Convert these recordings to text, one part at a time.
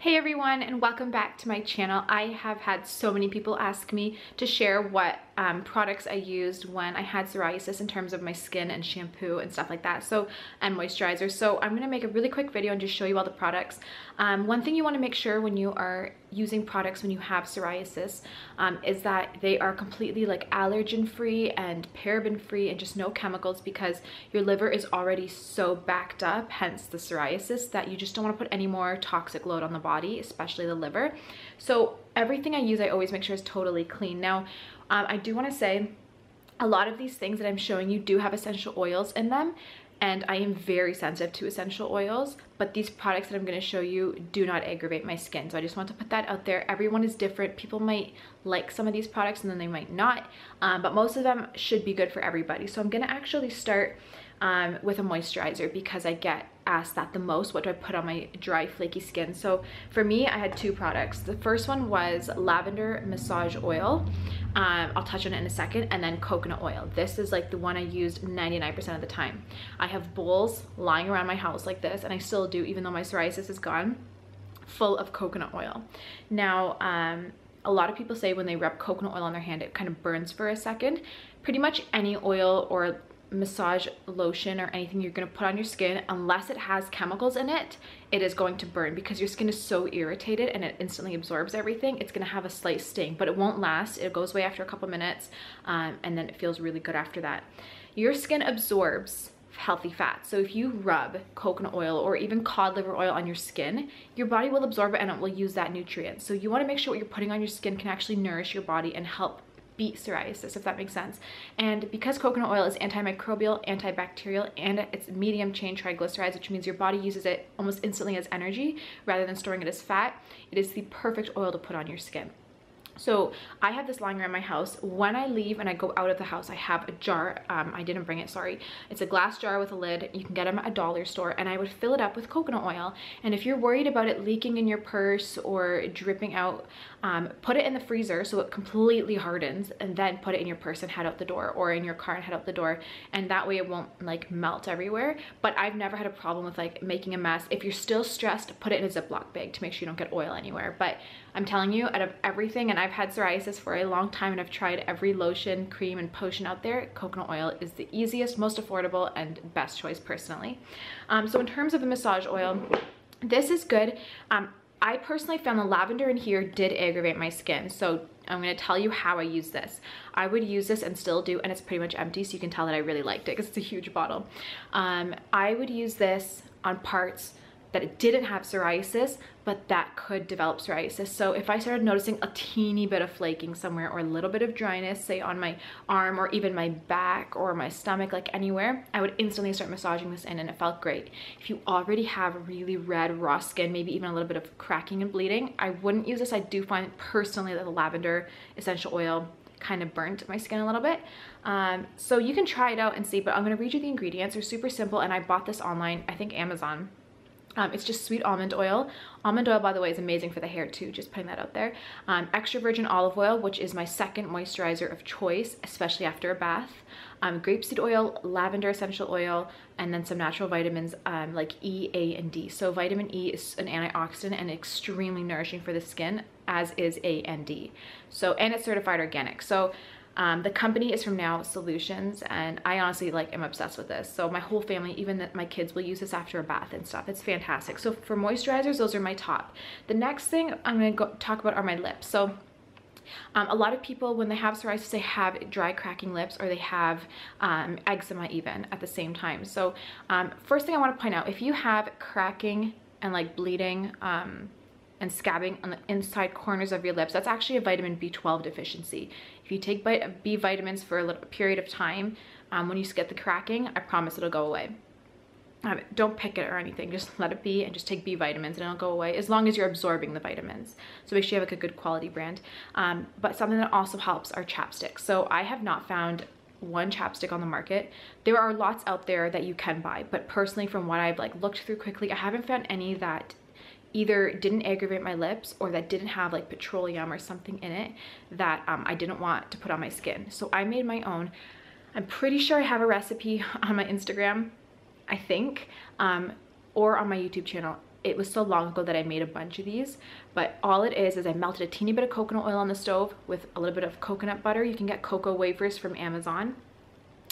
Hey everyone, and welcome back to my channel. I have had so many people ask me to share what products I used when I had psoriasis in terms of my skin and shampoo and stuff like that, and moisturizer. So I'm going to make a really quick video and just show you all the products. One thing you want to make sure when you are using products when you have psoriasis is that they are completely like allergen free and paraben free and just no chemicals, because your liver is already so backed up, hence the psoriasis, that you just don't want to put any more toxic load on the body, especially the liver. So everything I use, I always make sure is totally clean. Now, I do want to say a lot of these things that I'm showing you do have essential oils in them, and I am very sensitive to essential oils, but these products that I'm going to show you do not aggravate my skin. So I just want to put that out there. Everyone is different. People might like some of these products and then they might not, but most of them should be good for everybody. So I'm going to actually start with a moisturizer, because I get asked that the most. What do I put on my dry, flaky skin? So for me, I had two products. The first one was lavender massage oil. I'll touch on it in a second. And then coconut oil. This is like the one I used 99% of the time. I have bowls lying around my house like this, and I still do, even though my psoriasis is gone, full of coconut oil. Now, a lot of people say when they rub coconut oil on their hand, it kind of burns for a second. Pretty much any oil or massage lotion or anything you're going to put on your skin, unless it has chemicals in it, it is going to burn, because your skin is so irritated and it instantly absorbs everything. It's going to have a slight sting, but it won't last. It goes away after a couple minutes, and then it feels really good after that. Your skin absorbs healthy fats. So if you rub coconut oil or even cod liver oil on your skin, your body will absorb it and it will use that nutrient. So you want to make sure what you're putting on your skin can actually nourish your body and help beat psoriasis, if that makes sense. And because coconut oil is antimicrobial, antibacterial, and it's medium chain triglycerides, which means your body uses it almost instantly as energy rather than storing it as fat, it is the perfect oil to put on your skin. So I have this lying around my house. When I leave and I go out of the house, I have a jar. I didn't bring it, sorry. It's a glass jar with a lid. You can get them at a dollar store, and I would fill it up with coconut oil. And if you're worried about it leaking in your purse or dripping out, put it in the freezer so it completely hardens, and then put it in your purse and head out the door, or in your car and head out the door. And that way it won't like melt everywhere. But I've never had a problem with like making a mess. If you're still stressed, put it in a Ziploc bag to make sure you don't get oil anywhere. But I'm telling you, out of everything, and I've had psoriasis for a long time and I've tried every lotion, cream, and potion out there, coconut oil is the easiest, most affordable, and best choice personally. So in terms of the massage oil, this is good. I personally found the lavender in here did aggravate my skin. So I'm going to tell you how I use this. I would use this and still do, and it's pretty much empty, so you can tell that I really liked it because it's a huge bottle. I would use this on parts that it didn't have psoriasis, but that could develop psoriasis. So if I started noticing a teeny bit of flaking somewhere, or a little bit of dryness, say on my arm or even my back or my stomach, like anywhere, I would instantly start massaging this in, and it felt great. If you already have really red, raw skin, maybe even a little bit of cracking and bleeding, I wouldn't use this. I do find personally that the lavender essential oil kind of burnt my skin a little bit. So you can try it out and see, but I'm gonna read you the ingredients. They're super simple, and I bought this online, I think Amazon. It's just sweet almond oil. Almond oil, by the way, is amazing for the hair too, just putting that out there. Extra virgin olive oil, which is my second moisturizer of choice, especially after a bath. Grapeseed oil, lavender essential oil, and then some natural vitamins like E, A, and D. So vitamin E is an antioxidant and extremely nourishing for the skin, as is A and D. So, and it's certified organic. So the company is from Now Solutions, and I honestly am obsessed with this. So my whole family, even my kids, will use this after a bath and stuff. It's fantastic. So for moisturizers, those are my top. The next thing I'm going to talk about are my lips. So a lot of people, when they have psoriasis, they have dry, cracking lips, or they have eczema even at the same time. So first thing I want to point out, if you have cracking and like bleeding and scabbing on the inside corners of your lips, that's actually a vitamin B12 deficiency. If you take B vitamins for a little period of time, when you get the cracking, I promise it'll go away. Don't pick it or anything, just let it be and just take B vitamins and it'll go away, as long as you're absorbing the vitamins. So make sure you have like a good quality brand. But something that also helps are chapsticks. So I have not found one chapstick on the market. There are lots out there that you can buy, but personally, from what I've looked through quickly, I haven't found any that either didn't aggravate my lips or that didn't have like petroleum or something in it that I didn't want to put on my skin. So I made my own. I'm pretty sure I have a recipe on my Instagram, I think, or on my YouTube channel. it was so long ago that I made a bunch of these, but all it is I melted a teeny bit of coconut oil on the stove with a little bit of coconut butter. You can get cocoa wafers from Amazon.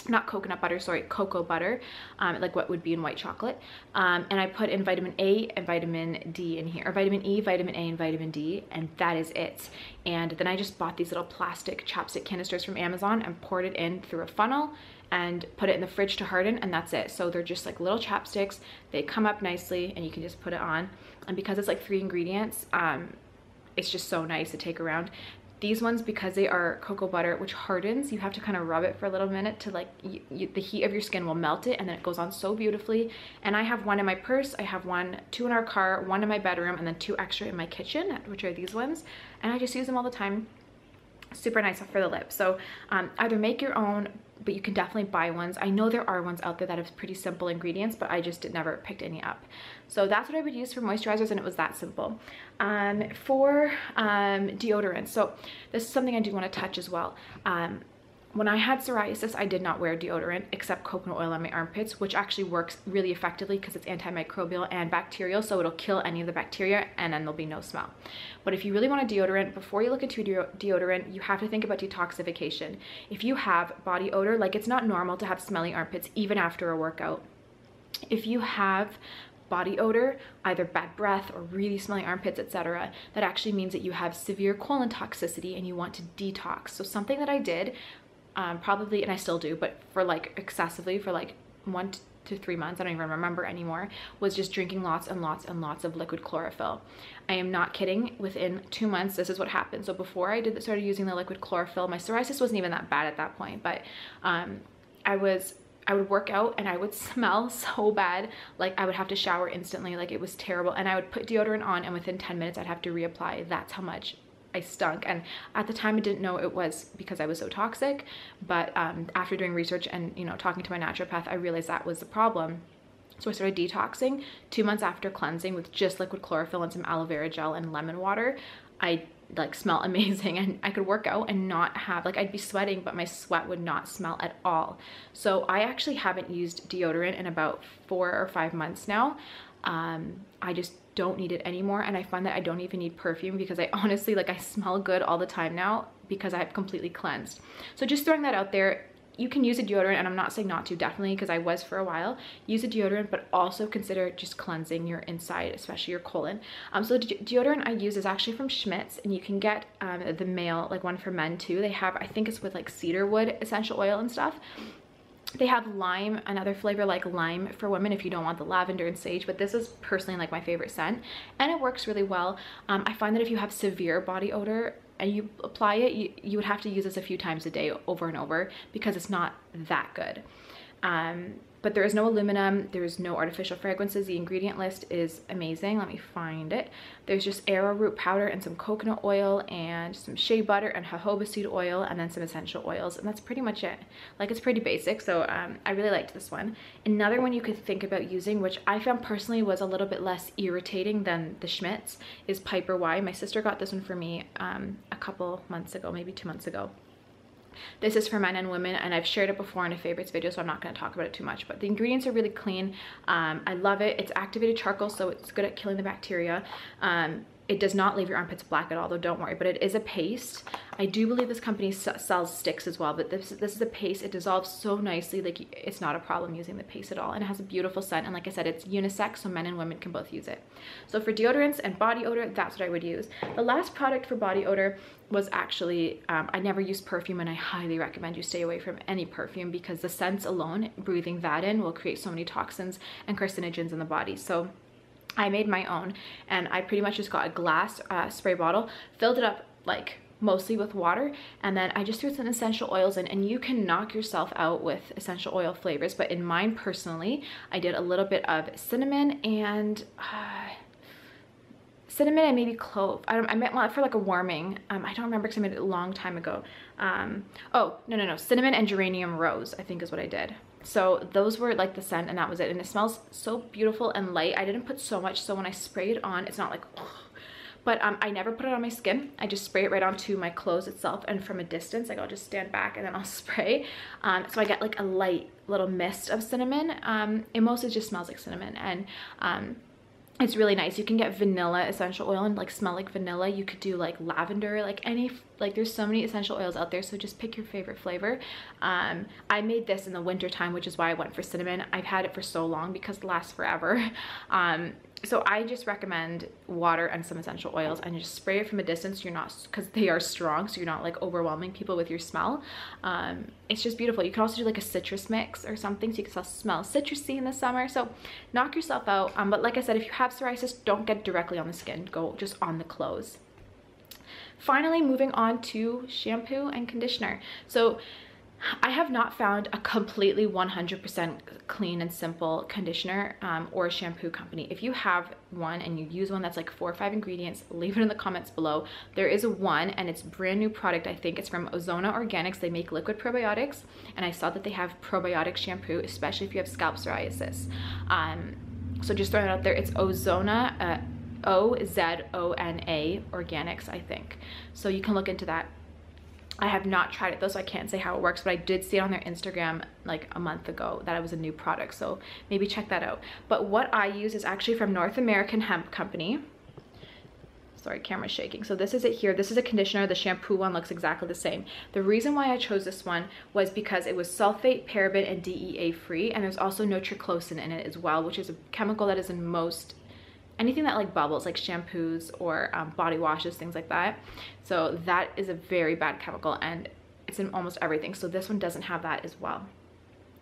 Not coconut butter, sorry, cocoa butter, like what would be in white chocolate. And I put in vitamin A and vitamin D in here, or vitamin E, vitamin A, and vitamin D, and that is it. And then I just bought these little plastic chapstick canisters from Amazon and poured it in through a funnel and put it in the fridge to harden, and that's it. So they're just like little chapsticks. They come up nicely and you can just put it on. And because it's like 3 ingredients, it's just so nice to take around. These ones, because they are cocoa butter, which hardens, you have to kind of rub it for a little minute to like, the heat of your skin will melt it, and then it goes on so beautifully. And I have one in my purse, I have 2 in our car, 1 in my bedroom, and then 2 extra in my kitchen, which are these ones. And I just use them all the time. Super nice for the lips. So either make your own, but you can definitely buy ones. I know there are ones out there that have pretty simple ingredients, but I just never picked any up. So that's what I would use for moisturizers, and it was that simple. For deodorant, so this is something I do want to touch as well. When I had psoriasis, I did not wear deodorant except coconut oil on my armpits, which actually works really effectively because it's antimicrobial and bacterial, so it'll kill any of the bacteria and then there'll be no smell. But if you really want a deodorant, before you look into deodorant, you have to think about detoxification. If you have body odor, like it's not normal to have smelly armpits even after a workout. If you have body odor, either bad breath or really smelly armpits, etc., that actually means that you have severe colon toxicity and you want to detox. So something that I did, probably, and I still do, but for like excessively, for like 1 to 3 months, I don't even remember anymore, was just drinking lots and lots and lots of liquid chlorophyll. I am not kidding. Within 2 months, this is what happened. So before I started using the liquid chlorophyll, my psoriasis wasn't even that bad at that point, but I would work out and I would smell so bad. Like I would have to shower instantly. Like it was terrible. And I would put deodorant on and within 10 minutes I'd have to reapply. That's how much I stunk. And at the time I didn't know it was because I was so toxic. But after doing research and, you know, talking to my naturopath, I realized that was the problem. So I started detoxing 2 months after cleansing with just liquid chlorophyll and some aloe vera gel and lemon water. I like smell amazing, and I could work out and not have, like, I'd be sweating but my sweat would not smell at all. So I actually haven't used deodorant in about 4 or 5 months now. I just don't need it anymore, and I find that I don't even need perfume because I honestly, like, I smell good all the time now because I've completely cleansed. So just throwing that out there. You can use a deodorant, and I'm not saying not to, definitely, because I was for a while. Use a deodorant, but also consider just cleansing your inside, especially your colon. So the deodorant I use is actually from Schmidt's, and you can get the male, like one for men too. They have, I think it's with like cedarwood essential oil and stuff. They have lime, another flavor like lime for women if you don't want the lavender and sage, but this is personally like my favorite scent, and it works really well. I find that if you have severe body odor and you apply it, you would have to use this a few times a day over and over because it's not that good. But there is no aluminum, there is no artificial fragrances. The ingredient list is amazing. Let me find it. There's just arrowroot powder and some coconut oil and some shea butter and jojoba seed oil and then some essential oils, and that's pretty much it. Like, it's pretty basic, so I really liked this one. Another one you could think about using, which I found personally was a little bit less irritating than the Schmidt's, is Piper Y. My sister got this one for me a couple months ago, maybe 2 months ago. This is for men and women, and I've shared it before in a favorites video, so I'm not going to talk about it too much, but the ingredients are really clean. I love it. It's activated charcoal, so it's good at killing the bacteria. It does not leave your armpits black at all, though, don't worry, but it is a paste. I do believe this company sells sticks as well, but this is a paste. It dissolves so nicely, like it's not a problem using the paste at all, and it has a beautiful scent, and like I said, it's unisex, so men and women can both use it. So for deodorants and body odor, that's what I would use. The last product for body odor was actually, I never use perfume, and I highly recommend you stay away from any perfume because the scents alone, breathing that in, will create so many toxins and carcinogens in the body. So I made my own, and I pretty much just got a glass spray bottle, filled it up like mostly with water, and then I just threw some essential oils in, and you can knock yourself out with essential oil flavors, but in mine personally, I did a little bit of cinnamon and maybe clove. I meant one for like a warming. I don't remember because I made it a long time ago. Oh, no. Cinnamon and geranium rose, I think is what I did. So those were like the scent, and that was it. And it smells so beautiful and light. I didn't put so much, so when I spray it on, it's not like, but I never put it on my skin. I just spray it right onto my clothes itself, and from a distance, like I'll just stand back and then I'll spray. So I get like a light little mist of cinnamon. It mostly just smells like cinnamon, and It's really nice. You can get vanilla essential oil and like smell like vanilla. You could do like lavender, like there's so many essential oils out there, so just pick your favorite flavor. I made this in the winter time, which is why I went for cinnamon. I've had it for so long because it lasts forever. So I just recommend water and some essential oils, and you just spray it from a distance. You're not, because they are strong, so you're not like overwhelming people with your smell. It's just beautiful. You can also do like a citrus mix or something, so you can smell citrusy in the summer. So knock yourself out. But like I said, if you have psoriasis, don't get directly on the skin. Go just on the clothes. Finally, moving on to shampoo and conditioner. So I have not found a completely 100% clean and simple conditioner or shampoo company. If you have one and you use one that's like 4 or 5 ingredients, leave it in the comments below. There is one, and it's a brand new product. I think it's from Ozona Organics. They make liquid probiotics, and I saw that they have probiotic shampoo, especially if you have scalp psoriasis. So just throwing it out there. It's Ozona, Ozona Organics, I think. So you can look into that. I have not tried it though, so I can't say how it works, but I did see it on their Instagram like a month ago that it was a new product, so maybe check that out. But what I use is actually from North American Hemp Company. Sorry, camera's shaking. So this is it here. This is a conditioner. The shampoo one looks exactly the same. The reason why I chose this one was because it was sulfate, paraben, and DEA free, and there's also nitroclosan in it as well, which is a chemical that is in most anything that like bubbles, like shampoos or body washes, things like that. So that is a very bad chemical, and it's in almost everything. So this one doesn't have that as well.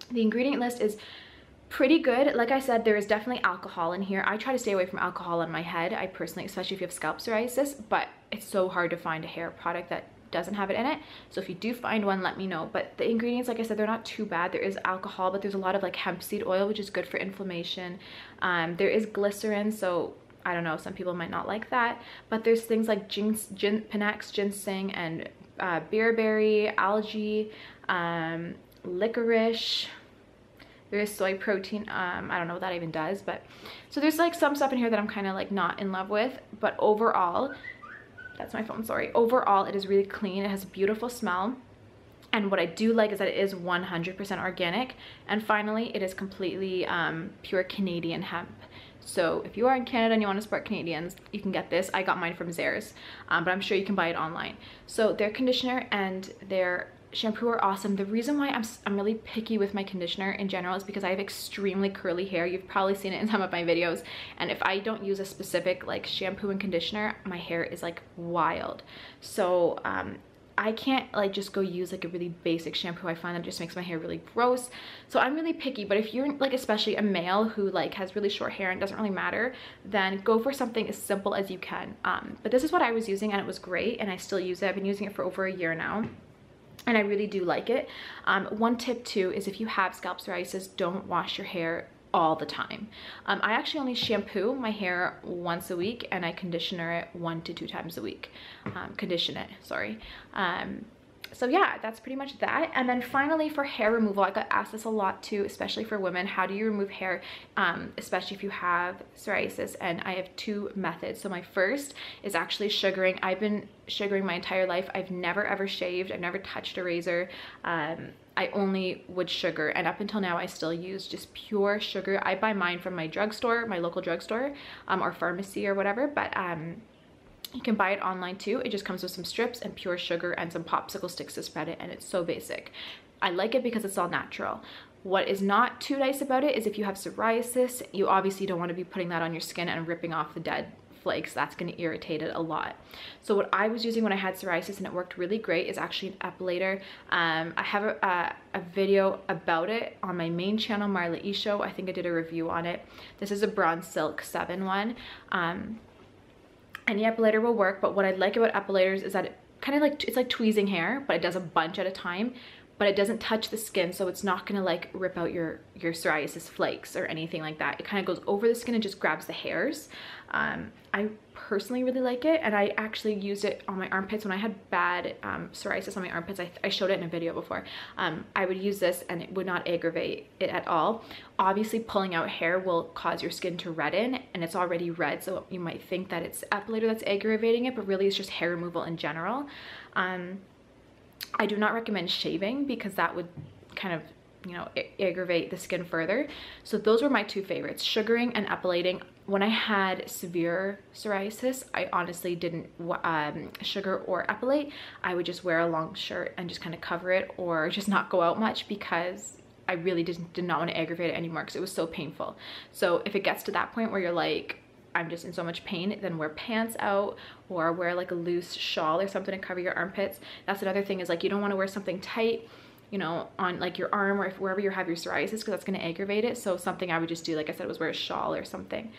The ingredient list is pretty good. Like I said, there is definitely alcohol in here. I try to stay away from alcohol on my head, I personally, especially if you have scalp psoriasis, but it's so hard to find a hair product that doesn't have it in it. So if you do find one, let me know. But the ingredients, like I said, they're not too bad. There is alcohol, but there's a lot of like hemp seed oil, which is good for inflammation. There is glycerin, so I don't know, some people might not like that. But there's things like Panax, ginseng, and beerberry, algae, licorice. There is soy protein. I don't know what that even does, but so there's like some stuff in here that I'm kind of like not in love with. But overall, that's my phone, sorry. Overall, it is really clean. It has a beautiful smell. And what I do like is that it is 100% organic. And finally, it is completely pure Canadian hemp. So if you are in Canada and you want to support Canadians, you can get this. I got mine from Zehrs, but I'm sure you can buy it online. So their conditioner and their shampoo are awesome. The reason why I'm really picky with my conditioner in general is because I have extremely curly hair. You've probably seen it in some of my videos, and if I don't use a specific like shampoo and conditioner, my hair is like wild. So I can't like just go use like a really basic shampoo. I find that just makes my hair really gross. So I'm really picky. But if you're like especially a male who like has really short hair and doesn't really matter, then go for something as simple as you can. But this is what I was using, and it was great, and I still use it. I've been using it for over a year now, and I really do like it. One tip too is if you have scalp psoriasis, don't wash your hair all the time. I actually only shampoo my hair once a week, and I conditioner it 1 to 2 times a week. Condition it, sorry. So yeah, that's pretty much that. And then finally, for hair removal, I got asked this a lot too, especially for women. How do you remove hair, especially if you have psoriasis? And I have 2 methods. So my first is actually sugaring. I've been sugaring my entire life. I've never ever shaved. I've never touched a razor. I only would sugar, and up until now I still use just pure sugar. I buy mine from my drugstore, my local drugstore, or pharmacy or whatever, but you can buy it online too. It just comes with some strips and pure sugar and some popsicle sticks to spread it, and it's so basic. I like it because it's all natural. What is not too nice about it is if you have psoriasis, you obviously don't want to be putting that on your skin and ripping off the dead flakes. That's going to irritate it a lot. So what I was using when I had psoriasis, and it worked really great, is actually an epilator. I have a video about it on my main channel, Marla Pietruszko. I think I did a review on it. This is a Bronze Silk 7 one. Any epilator will work, but what I like about epilators is that it kind of like, it's like tweezing hair, but it does a bunch at a time, but it doesn't touch the skin, so it's not gonna like rip out your psoriasis flakes or anything like that. It kind of goes over the skin and just grabs the hairs. I personally really like it, and I actually used it on my armpits when I had bad psoriasis on my armpits. I showed it in a video before. I would use this and it would not aggravate it at all. Obviously, pulling out hair will cause your skin to redden, and it's already red, so you might think that it's epilator that's aggravating it, but really it's just hair removal in general. I do not recommend shaving because that would kind of, you know, aggravate the skin further. So those were my 2 favorites, sugaring and epilating. when I had severe psoriasis, I honestly didn't sugar or epilate. I would just wear a long shirt and just kind of cover it, or just not go out much, because I really did not want to aggravate it anymore because it was so painful. So if it gets to that point where you're like, I'm just in so much pain, then wear pants out, or wear like a loose shawl or something to cover your armpits. That's another thing, is like you don't want to wear something tight, you know, on like your arm or wherever you have your psoriasis, because that's going to aggravate it. So something I would just do, like I said, was wear a shawl or something.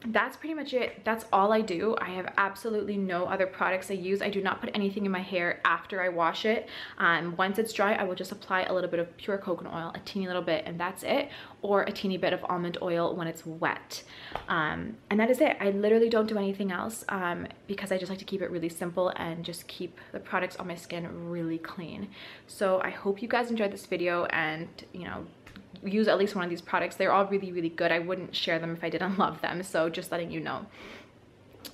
That's pretty much it. That's all I do. I have absolutely no other products I use. I do not put anything in my hair after I wash it. Once it's dry, I will just apply a little bit of pure coconut oil, a teeny little bit, and that's it, or a teeny bit of almond oil when it's wet. And that is it. I literally don't do anything else, because I just like to keep it really simple and just keep the products on my skin really clean. So I hope you guys enjoyed this video, and you know, use at least one of these products. They're all really, really good. I wouldn't share them if I didn't love them, so just letting you know.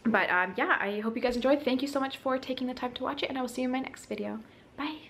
But yeah, I hope you guys enjoyed. Thank you so much for taking the time to watch it, and I will see you in my next video. Bye.